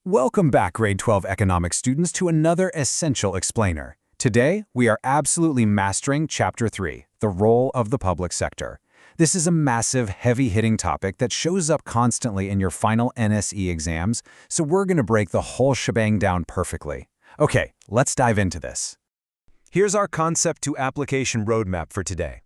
Welcome back, Grade 12 economics students, to another Essential Explainer. Today, we are absolutely mastering Chapter 3, the role of the public sector. This is a massive, heavy-hitting topic that shows up constantly in your final NSE exams, so we're going to break the whole shebang down perfectly. Okay, let's dive into this. Here's our concept to application roadmap for today.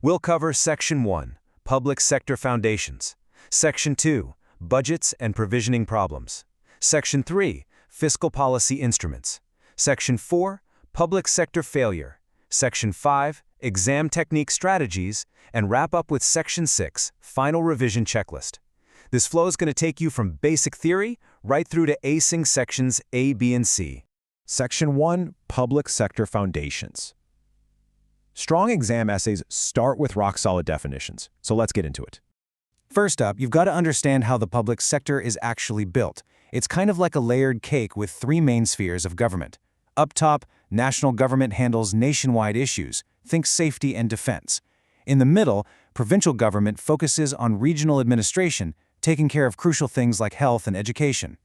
We'll cover Section 1, Public Sector Foundations, Section 2, Budgets and Provisioning Problems, Section 3, Fiscal Policy Instruments, Section 4, Public Sector Failure, Section 5, Exam Technique Strategies, and wrap up with Section 6, Final Revision Checklist. This flow is going to take you from basic theory right through to acing Sections A, B, and C. Section 1, Public Sector Foundations. Strong exam essays start with rock-solid definitions, so let's get into it. First up, you've got to understand how the public sector is actually built. It's kind of like a layered cake with three main spheres of government. Up top, national government handles nationwide issues, think safety and defense. In the middle, provincial government focuses on regional administration, taking care of crucial things like health and education.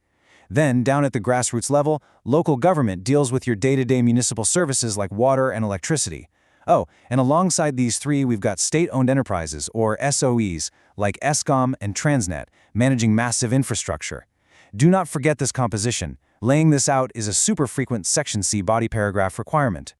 Then, down at the grassroots level, local government deals with your day-to-day municipal services like water and electricity. Oh, and alongside these three, we've got state-owned enterprises, or SOEs, like ESCOM and Transnet, managing massive infrastructure. Do not forget this composition. Laying this out is a super frequent Section C body paragraph requirement.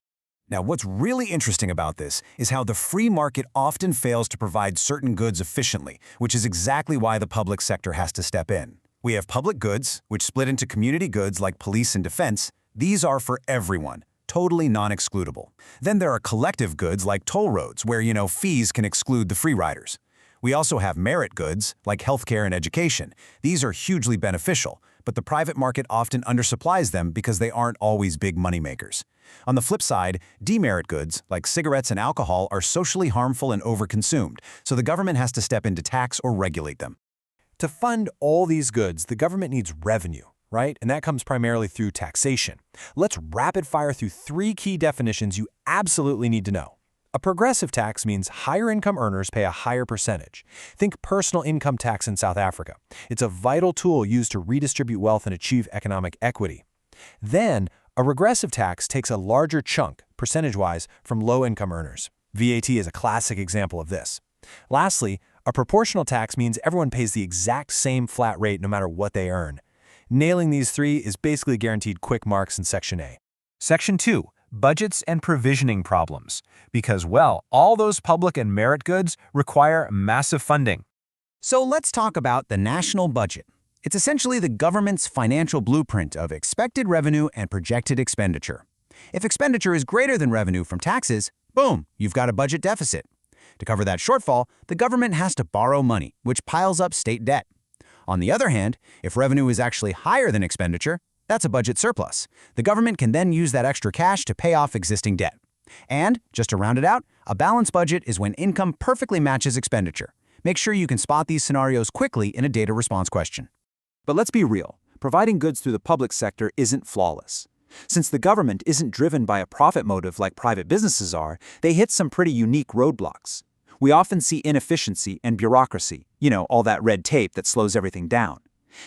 Now, what's really interesting about this is how the free market often fails to provide certain goods efficiently, which is exactly why the public sector has to step in. We have public goods, which split into community goods like police and defense. These are for everyone, totally non-excludable. Then there are collective goods like toll roads, where, fees can exclude the free riders. We also have merit goods, like healthcare and education. These are hugely beneficial, but the private market often undersupplies them because they aren't always big moneymakers. On the flip side, demerit goods, like cigarettes and alcohol, are socially harmful and overconsumed, so the government has to step in to tax or regulate them. To fund all these goods, the government needs revenue, right? And that comes primarily through taxation. Let's rapid fire through three key definitions you absolutely need to know. A progressive tax means higher income earners pay a higher percentage. Think personal income tax in South Africa. It's a vital tool used to redistribute wealth and achieve economic equity. Then, a regressive tax takes a larger chunk, percentage-wise, from low-income earners. VAT is a classic example of this. Lastly, a proportional tax means everyone pays the exact same flat rate no matter what they earn. Nailing these three is basically guaranteed quick marks in Section A. Section 2. Budgets and provisioning problems. Because, all those public and merit goods require massive funding. So let's talk about the national budget. It's essentially the government's financial blueprint of expected revenue and projected expenditure. If expenditure is greater than revenue from taxes, boom, you've got a budget deficit. To cover that shortfall, the government has to borrow money, which piles up state debt. On the other hand, if revenue is actually higher than expenditure, that's a budget surplus. The government can then use that extra cash to pay off existing debt. And, just to round it out, a balanced budget is when income perfectly matches expenditure. Make sure you can spot these scenarios quickly in a data response question. But let's be real, providing goods through the public sector isn't flawless. Since the government isn't driven by a profit motive like private businesses are, they hit some pretty unique roadblocks. We often see inefficiency and bureaucracy, all that red tape that slows everything down.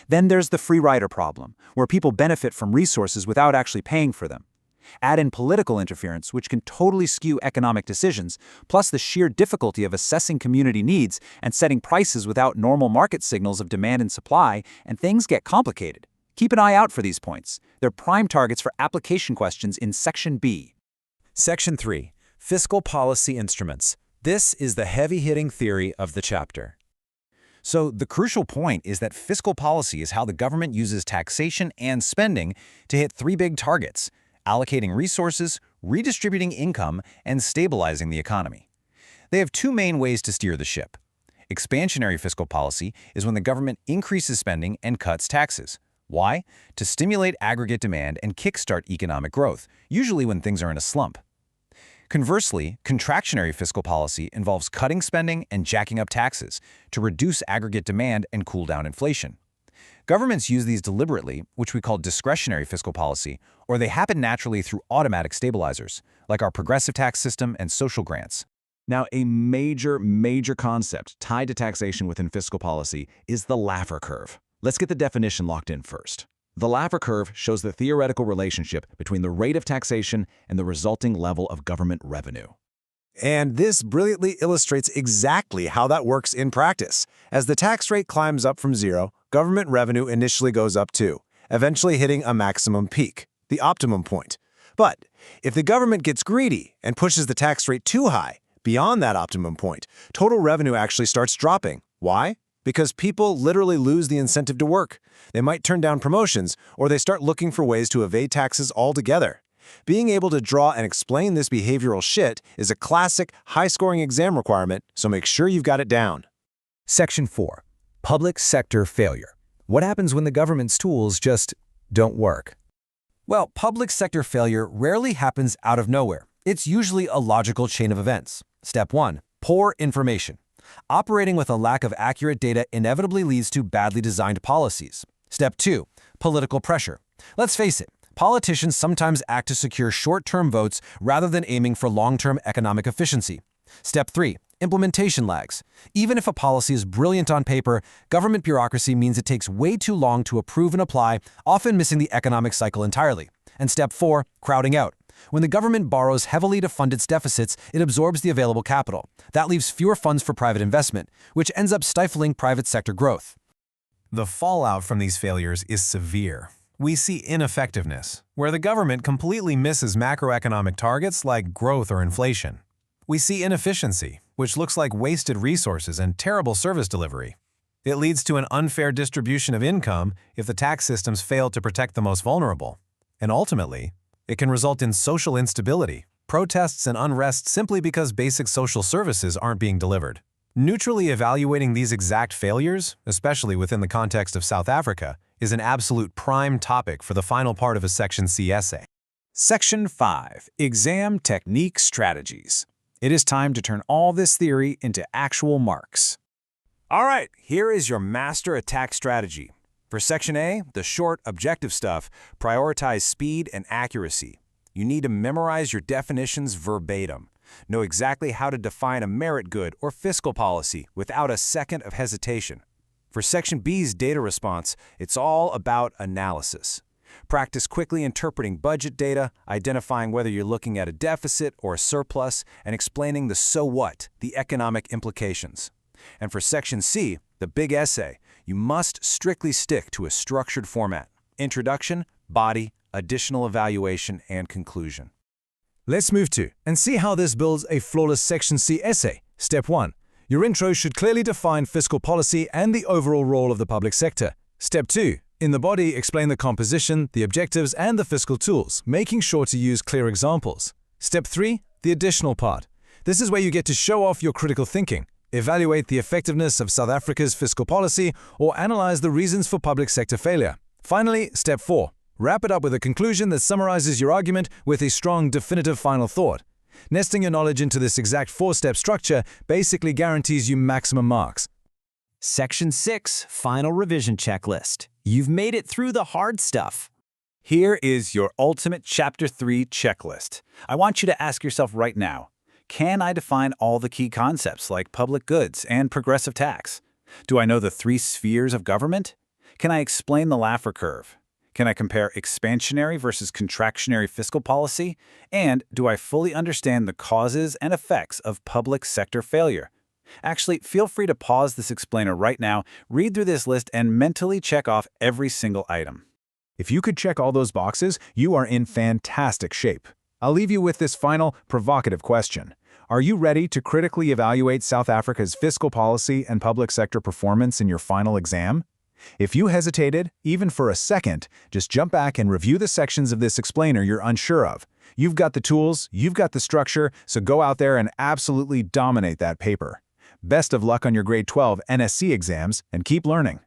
Then there's the free rider problem, where people benefit from resources without actually paying for them. Add in political interference, which can totally skew economic decisions, plus the sheer difficulty of assessing community needs and setting prices without normal market signals of demand and supply, and things get complicated. Keep an eye out for these points. They're prime targets for application questions in Section B. Section 3. Fiscal Policy Instruments. This is the heavy-hitting theory of the chapter. So the crucial point is that fiscal policy is how the government uses taxation and spending to hit three big targets: allocating resources, redistributing income, and stabilizing the economy. They have two main ways to steer the ship. Expansionary fiscal policy is when the government increases spending and cuts taxes. Why? To stimulate aggregate demand and kickstart economic growth, usually when things are in a slump. Conversely, contractionary fiscal policy involves cutting spending and jacking up taxes to reduce aggregate demand and cool down inflation. Governments use these deliberately, which we call discretionary fiscal policy, or they happen naturally through automatic stabilizers, like our progressive tax system and social grants. Now, a major concept tied to taxation within fiscal policy is the Laffer curve. Let's get the definition locked in first. The Laffer curve shows the theoretical relationship between the rate of taxation and the resulting level of government revenue. And this brilliantly illustrates exactly how that works in practice. As the tax rate climbs up from zero, government revenue initially goes up too, eventually hitting a maximum peak, the optimum point. But if the government gets greedy and pushes the tax rate too high, beyond that optimum point, total revenue actually starts dropping. Why? Because people literally lose the incentive to work. They might turn down promotions, or they start looking for ways to evade taxes altogether. Being able to draw and explain this behavioral shit is a classic, high-scoring exam requirement, so make sure you've got it down. Section 4. Public sector failure. What happens when the government's tools just don't work? Well, public sector failure rarely happens out of nowhere. It's usually a logical chain of events. Step 1. Poor information. Operating with a lack of accurate data inevitably leads to badly designed policies. Step 2. Political pressure. Let's face it, politicians sometimes act to secure short-term votes rather than aiming for long-term economic efficiency. Step 3. Implementation lags. Even if a policy is brilliant on paper, government bureaucracy means it takes way too long to approve and apply, often missing the economic cycle entirely. And Step 4. Crowding out. When the government borrows heavily to fund its deficits, it absorbs the available capital. That leaves fewer funds for private investment, which ends up stifling private sector growth. The fallout from these failures is severe. We see ineffectiveness, where the government completely misses macroeconomic targets like growth or inflation. We see inefficiency, which looks like wasted resources and terrible service delivery. It leads to an unfair distribution of income if the tax systems fail to protect the most vulnerable. And ultimately, it can result in social instability, protests, and unrest simply because basic social services aren't being delivered. Neutrally evaluating these exact failures, especially within the context of South Africa, is an absolute prime topic for the final part of a Section C essay. Section 5. Exam Technique Strategies. It is time to turn all this theory into actual marks. All right, here is your master attack strategy. For Section A, the short, objective stuff, prioritize speed and accuracy. You need to memorize your definitions verbatim. Know exactly how to define a merit good or fiscal policy without a second of hesitation. For Section B's data response, it's all about analysis. Practice quickly interpreting budget data, identifying whether you're looking at a deficit or a surplus, and explaining the so what, the economic implications. And for Section C, the big essay, you must strictly stick to a structured format: introduction, body, additional evaluation, and conclusion. Let's move to and see how this builds a flawless Section C essay. Step 1. Your intro should clearly define fiscal policy and the overall role of the public sector. Step 2. In the body, explain the composition, the objectives, and the fiscal tools, making sure to use clear examples. Step 3. The additional part. This is where you get to show off your critical thinking, evaluate the effectiveness of South Africa's fiscal policy, or analyze the reasons for public sector failure. Finally, Step 4. Wrap it up with a conclusion that summarizes your argument with a strong, definitive final thought. Nesting your knowledge into this exact 4-step structure basically guarantees you maximum marks. Section 6. Final Revision Checklist. You've made it through the hard stuff. Here is your ultimate Chapter 3 checklist. I want you to ask yourself right now, can I define all the key concepts like public goods and progressive tax? Do I know the 3 spheres of government? Can I explain the Laffer curve? Can I compare expansionary versus contractionary fiscal policy? And do I fully understand the causes and effects of public sector failure? Actually, feel free to pause this explainer right now, read through this list, and mentally check off every single item. If you could check all those boxes, you are in fantastic shape. I'll leave you with this final, provocative question. Are you ready to critically evaluate South Africa's fiscal policy and public sector performance in your final exam? If you hesitated, even for a second, just jump back and review the sections of this explainer you're unsure of. You've got the tools, you've got the structure, so go out there and absolutely dominate that paper. Best of luck on your grade 12 NSC exams, and keep learning.